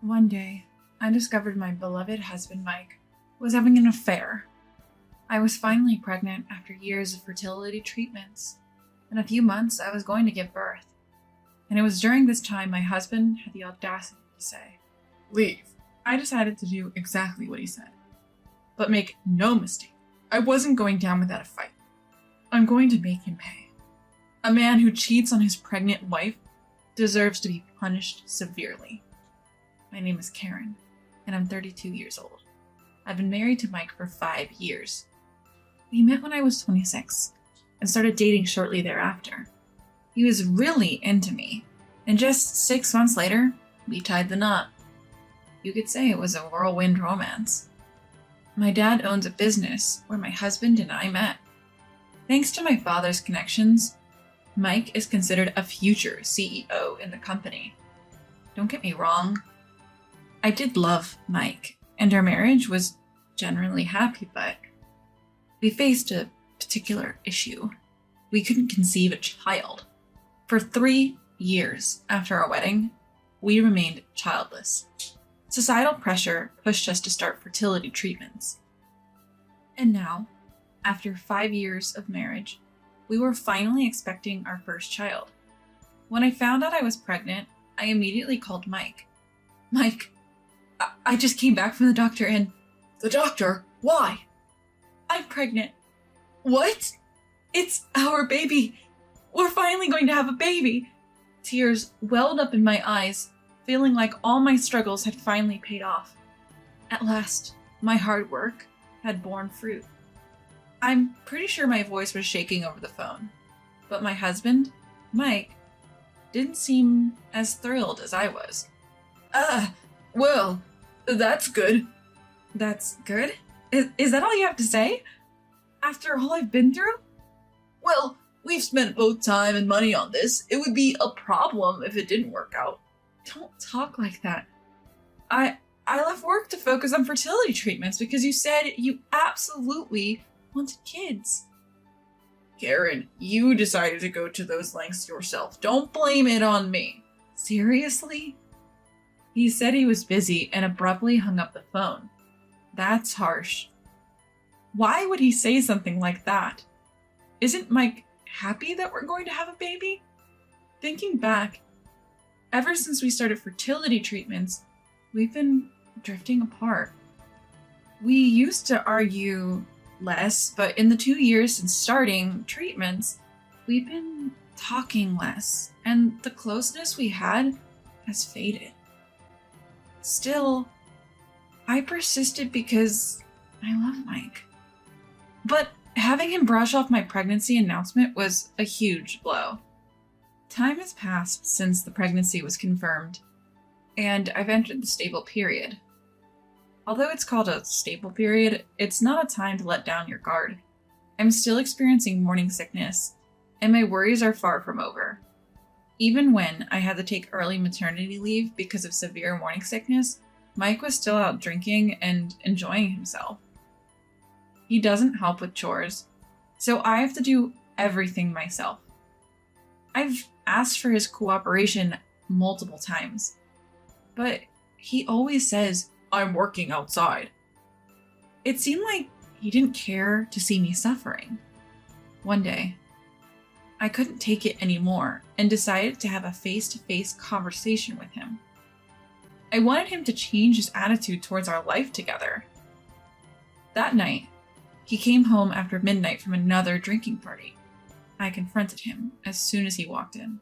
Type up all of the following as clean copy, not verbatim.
One day, I discovered my beloved husband Mike was having an affair. I was finally pregnant after years of fertility treatments. In a few months, I was going to give birth. And it was during this time my husband had the audacity to say, "Leave." I decided to do exactly what he said. But make no mistake, I wasn't going down without a fight. I'm going to make him pay. A man who cheats on his pregnant wife deserves to be punished severely. My name is Karen, and I'm 32 years old. I've been married to Mike for 5 years. We met when I was 26 and started dating shortly thereafter. He was really into me, and just 6 months later, we tied the knot. You could say it was a whirlwind romance. My dad owns a business where my husband and I met. Thanks to my father's connections, Mike is considered a future CEO in the company. Don't get me wrong, I did love Mike, and our marriage was generally happy, but we faced a particular issue. We couldn't conceive a child. For 3 years after our wedding, we remained childless. Societal pressure pushed us to start fertility treatments. And now, after 5 years of marriage, we were finally expecting our first child. When I found out I was pregnant, I immediately called Mike. "Mike, I just came back from the doctor and..." "The doctor? Why?" "I'm pregnant." "What?" "It's our baby. We're finally going to have a baby." Tears welled up in my eyes, feeling like all my struggles had finally paid off. At last, my hard work had borne fruit. I'm pretty sure my voice was shaking over the phone, but my husband, Mike, didn't seem as thrilled as I was. Well, that's good." "That's good? Is that all you have to say? After all I've been through?" "Well, we've spent both time and money on this. It would be a problem if it didn't work out." "Don't talk like that. I left work to focus on fertility treatments because you said you absolutely wanted kids." "Karen, you decided to go to those lengths yourself. Don't blame it on me." "Seriously?" He said he was busy and abruptly hung up the phone. That's harsh. Why would he say something like that? Isn't Mike happy that we're going to have a baby? Thinking back, ever since we started fertility treatments, we've been drifting apart. We used to argue less, but in the 2 years since starting treatments, we've been talking less, and the closeness we had has faded. Still, I persisted because I love Mike. But having him brush off my pregnancy announcement was a huge blow. Time has passed since the pregnancy was confirmed, and I've entered the stable period. Although it's called a stable period, it's not a time to let down your guard. I'm still experiencing morning sickness, and my worries are far from over. Even when I had to take early maternity leave because of severe morning sickness, Mike was still out drinking and enjoying himself. He doesn't help with chores, so I have to do everything myself. I've asked for his cooperation multiple times, but he always says, "I'm working outside." It seemed like he didn't care to see me suffering. One day, I couldn't take it anymore and decided to have a face-to-face conversation with him. I wanted him to change his attitude towards our life together. That night, he came home after midnight from another drinking party. I confronted him as soon as he walked in.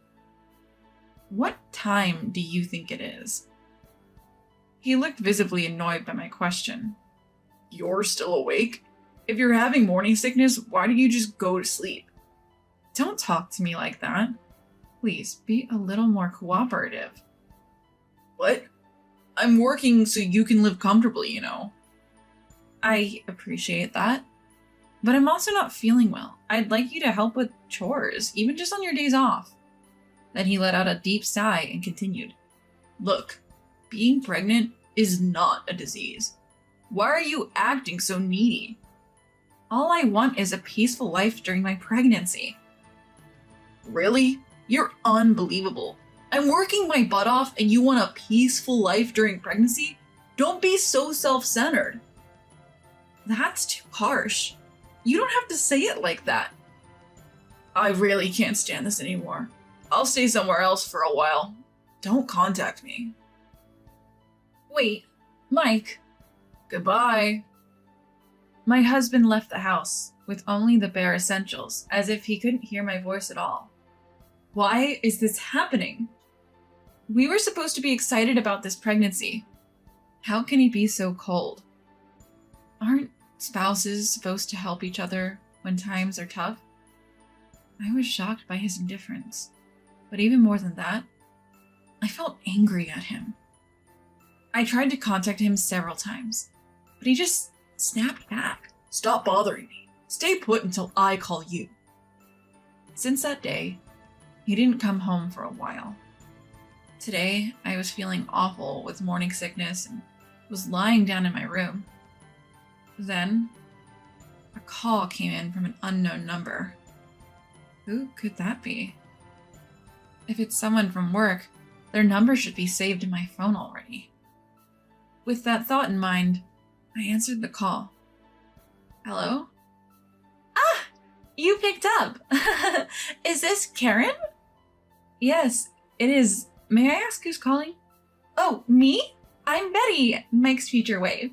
"What time do you think it is?" He looked visibly annoyed by my question. "You're still awake? If you're having morning sickness, why don't you just go to sleep?" Don't talk to me like that. Please be a little more cooperative. "What? I'm working so you can live comfortably, you know." I appreciate that, but I'm also not feeling well. I'd like you to help with chores, even just on your days off. Then he let out a deep sigh and continued. "Look, being pregnant is not a disease. Why are you acting so needy?" All I want is a peaceful life during my pregnancy. "Really? You're unbelievable. I'm working my butt off and you want a peaceful life during pregnancy? Don't be so self-centered. That's too harsh. You don't have to say it like that. I really can't stand this anymore. I'll stay somewhere else for a while. Don't contact me. Wait, Mike. Goodbye. My husband left the house with only the bare essentials, as if he couldn't hear my voice at all. Why is this happening? We were supposed to be excited about this pregnancy. How can he be so cold? Aren't spouses supposed to help each other when times are tough? I was shocked by his indifference, but even more than that, I felt angry at him. I tried to contact him several times, but he just snapped back. Stop bothering me. Stay put until I call you. Since that day, he didn't come home for a while. Today, I was feeling awful with morning sickness and was lying down in my room. Then, a call came in from an unknown number. Who could that be? If it's someone from work, their number should be saved in my phone already. With that thought in mind, I answered the call. Hello? Ah! You picked up! Is this Karen? Yes, it is. May I ask who's calling? Oh, me? I'm Betty, Mike's future wife.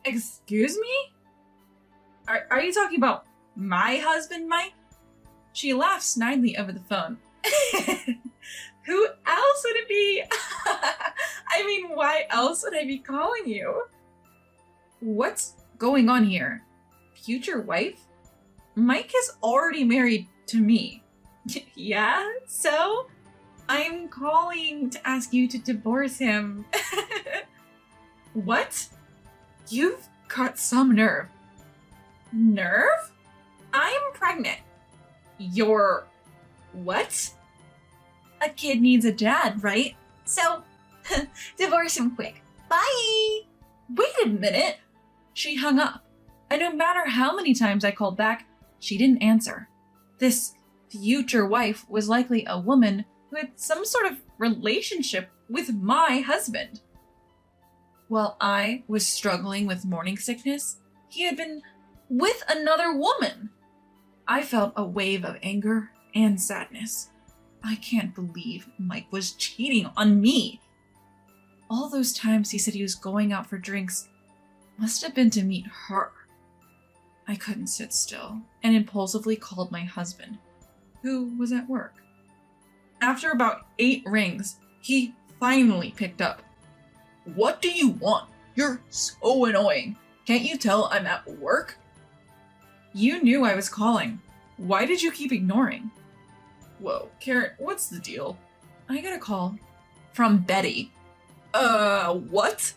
Excuse me? Are you talking about my husband, Mike? She laughed snidely over the phone. Who else would it be? I mean, why else would I be calling you? What's going on here? Future wife? Mike is already married to me. Yeah, so? I'm calling to ask you to divorce him. What? You've got some nerve. Nerve? I'm pregnant. You're... what? A kid needs a dad, right? So, divorce him quick. Bye! Wait a minute! She hung up, and no matter how many times I called back, she didn't answer. This future wife was likely a woman who had some sort of relationship with my husband. While I was struggling with morning sickness, he had been with another woman. I felt a wave of anger and sadness. I can't believe Mike was cheating on me. All those times he said he was going out for drinks must have been to meet her. I couldn't sit still and impulsively called my husband, who was at work. After about 8 rings, he finally picked up. What do you want? You're so annoying. Can't you tell I'm at work? You knew I was calling. Why did you keep ignoring? Whoa, Karen, what's the deal? I got a call from Betty. What?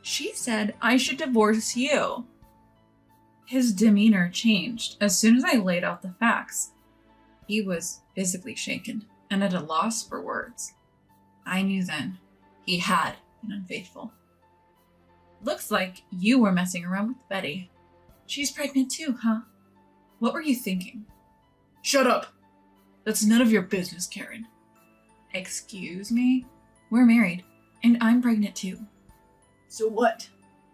She said I should divorce you. His demeanor changed as soon as I laid out the facts. He was visibly shaken and at a loss for words. I knew then he had been unfaithful. Looks like you were messing around with Betty. She's pregnant too, huh? What were you thinking? Shut up! That's none of your business, Karen. Excuse me? We're married, and I'm pregnant too. So what?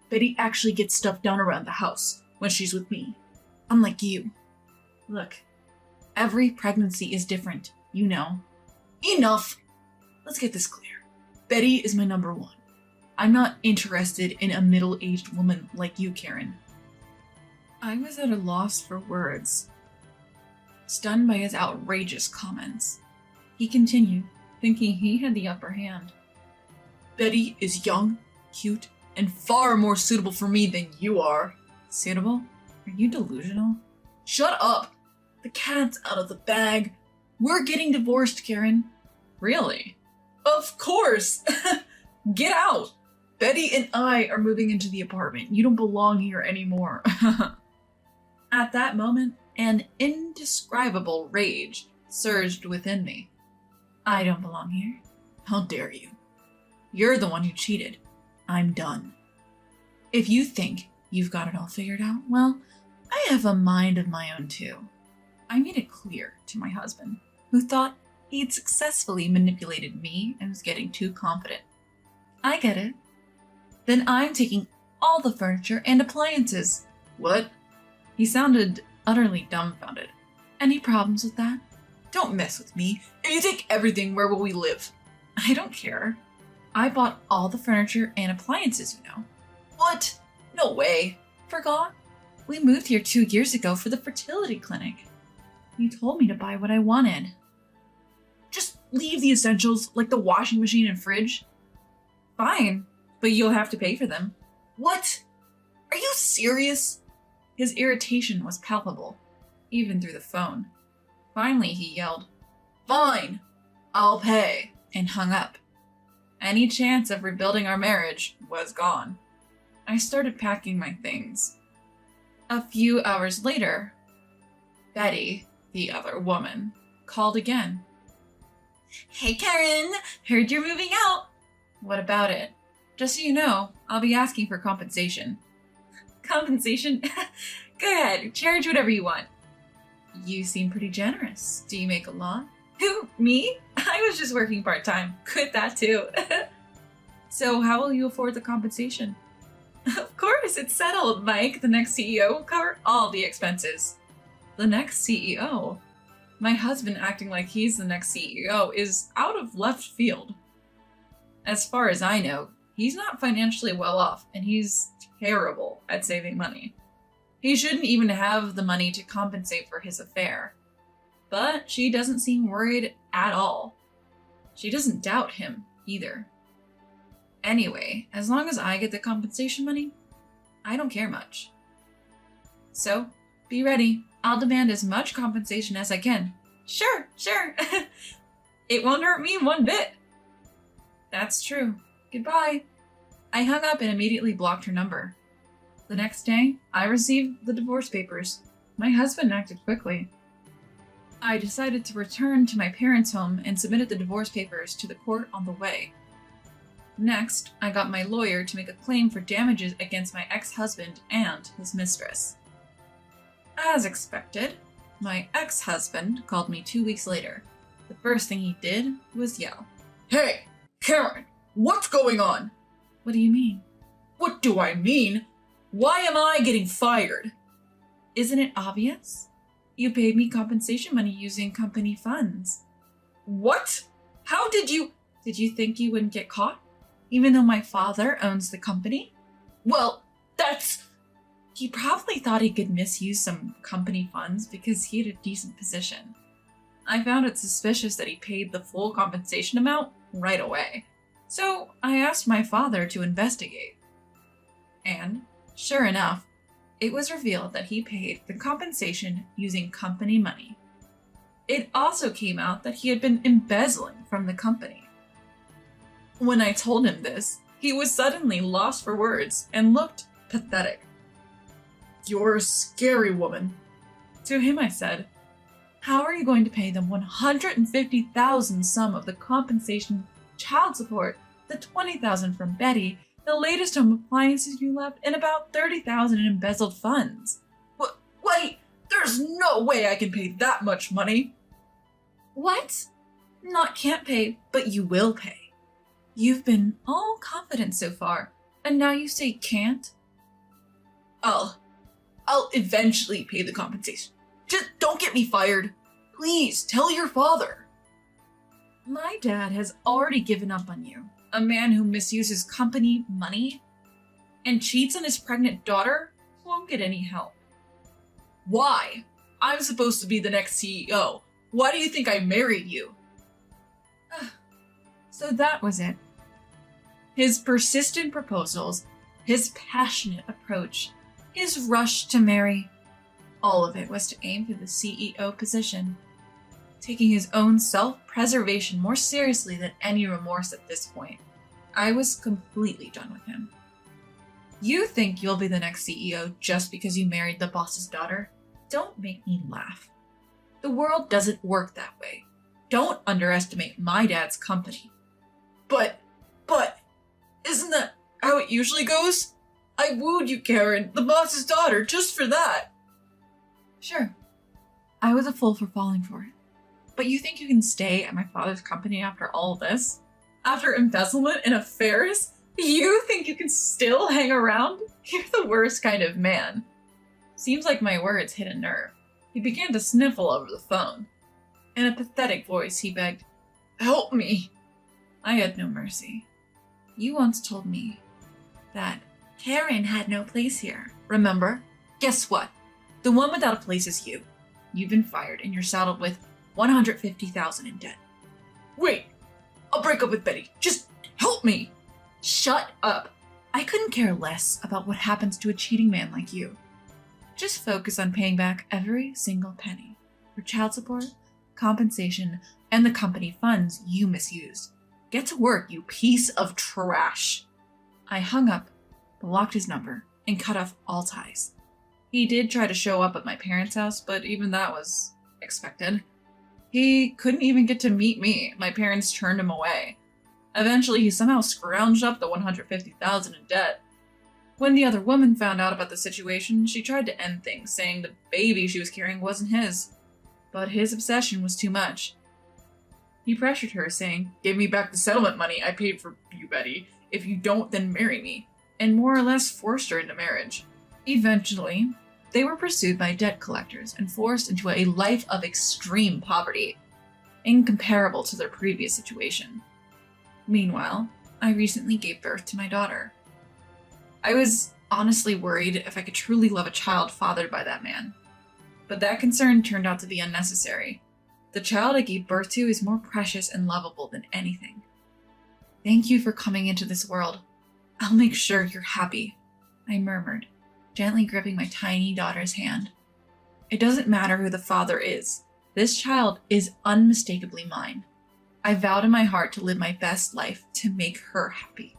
Betty actually gets stuff done around the house when she's with me. Unlike you. Look, every pregnancy is different, you know. Enough! Let's get this clear. Betty is my number one. I'm not interested in a middle-aged woman like you, Karen. I was at a loss for words, stunned by his outrageous comments. He continued, thinking he had the upper hand. Betty is young, cute, and far more suitable for me than you are. Suitable? Are you delusional? Shut up! The cat's out of the bag. We're getting divorced, Karen. Really? Of course! Get out! Betty and I are moving into the apartment. You don't belong here anymore. At that moment, an indescribable rage surged within me. I don't belong here. How dare you? You're the one who cheated. I'm done. If you think you've got it all figured out, well, I have a mind of my own too. I made it clear to my husband, who thought He'd successfully manipulated me and was getting too confident. I get it. Then I'm taking all the furniture and appliances. What? He sounded utterly dumbfounded. Any problems with that? Don't mess with me. If you take everything, where will we live? I don't care. I bought all the furniture and appliances, you know. What? No way. Forgot? We moved here 2 years ago for the fertility clinic. You told me to buy what I wanted. Just leave the essentials, like the washing machine and fridge. Fine, but you'll have to pay for them. What? Are you serious? His irritation was palpable, even through the phone. Finally, he yelled, Fine, I'll pay, and hung up. Any chance of rebuilding our marriage was gone. I started packing my things. A few hours later, Betty, the other woman, called again. Hey Karen, heard you're moving out. What about it? Just so you know, I'll be asking for compensation. Compensation? Go ahead, charge whatever you want. You seem pretty generous. Do you make a lot? Who, me? I was just working part-time. Quit that too. So how will you afford the compensation? Of course, it's settled, Mike. The next CEO will cover all the expenses. The next CEO? My husband acting like he's the next CEO is out of left field. As far as I know, he's not financially well off, and he's terrible at saving money. He shouldn't even have the money to compensate for his affair. But she doesn't seem worried at all. She doesn't doubt him, either. Anyway, as long as I get the compensation money, I don't care much. So, be ready. I'll demand as much compensation as I can. Sure. It won't hurt me one bit. That's true. Goodbye. I hung up and immediately blocked her number. The next day, I received the divorce papers. My husband acted quickly. I decided to return to my parents' home and submitted the divorce papers to the court on the way. Next, I got my lawyer to make a claim for damages against my ex-husband and his mistress. As expected, my ex-husband called me 2 weeks later. The first thing he did was yell. Hey, Karen, what's going on? What do you mean? What do I mean? Why am I getting fired? Isn't it obvious? You paid me compensation money using company funds. What? How did you... Did you think you wouldn't get caught? Even though my father owns the company? Well, that's... He probably thought he could misuse some company funds because he had a decent position. I found it suspicious that he paid the full compensation amount right away. So I asked my father to investigate. And, sure enough, it was revealed that he paid the compensation using company money. It also came out that he had been embezzling from the company. When I told him this, he was suddenly lost for words and looked pathetic. You're a scary woman. To him I said, how are you going to pay them $150,000 sum of the compensation, child support, the $20,000 from Betty, the latest home appliances you left, and about $30,000 in embezzled funds? Wait, there's no way I can pay that much money. What? Not can't pay, but you will pay. You've been all confident so far, and now you say can't? I'll eventually pay the compensation. Just don't get me fired. Please, tell your father. My dad has already given up on you. A man who misuses company money and cheats on his pregnant daughter won't get any help. Why? I'm supposed to be the next CEO. Why do you think I married you? So that was it. His persistent proposals, his passionate approach, his rush to marry, all of it was to aim for the CEO position, taking his own self-preservation more seriously than any remorse at this point. I was completely done with him. You think you'll be the next CEO just because you married the boss's daughter? Don't make me laugh. The world doesn't work that way. Don't underestimate my dad's company. But, isn't that how it usually goes? I wooed you, Karen, the boss's daughter, just for that. Sure. I was a fool for falling for it. But you think you can stay at my father's company after all this? After embezzlement and affairs? You think you can still hang around? You're the worst kind of man. Seems like my words hit a nerve. He began to sniffle over the phone. In a pathetic voice, he begged, "Help me." I had no mercy. You once told me that Karen had no place here. Remember? Guess what? The one without a place is you. You've been fired and you're saddled with $150,000 in debt. Wait, I'll break up with Betty. Just help me. Shut up. I couldn't care less about what happens to a cheating man like you. Just focus on paying back every single penny for child support, compensation, and the company funds you misused. Get to work, you piece of trash. I hung up, blocked his number, and cut off all ties. He did try to show up at my parents' house, but even that was expected. He couldn't even get to meet me. My parents turned him away. Eventually, he somehow scrounged up the $150,000 in debt. When the other woman found out about the situation, she tried to end things, saying the baby she was carrying wasn't his. But his obsession was too much. He pressured her, saying, "Give me back the settlement money I paid for you, Betty. If you don't, then marry me," and more or less forced her into marriage. Eventually, they were pursued by debt collectors and forced into a life of extreme poverty, incomparable to their previous situation. Meanwhile, I recently gave birth to my daughter. I was honestly worried if I could truly love a child fathered by that man. But that concern turned out to be unnecessary. The child I gave birth to is more precious and lovable than anything. Thank you for coming into this world. I'll make sure you're happy, I murmured, gently gripping my tiny daughter's hand. It doesn't matter who the father is. This child is unmistakably mine. I vowed in my heart to live my best life to make her happy.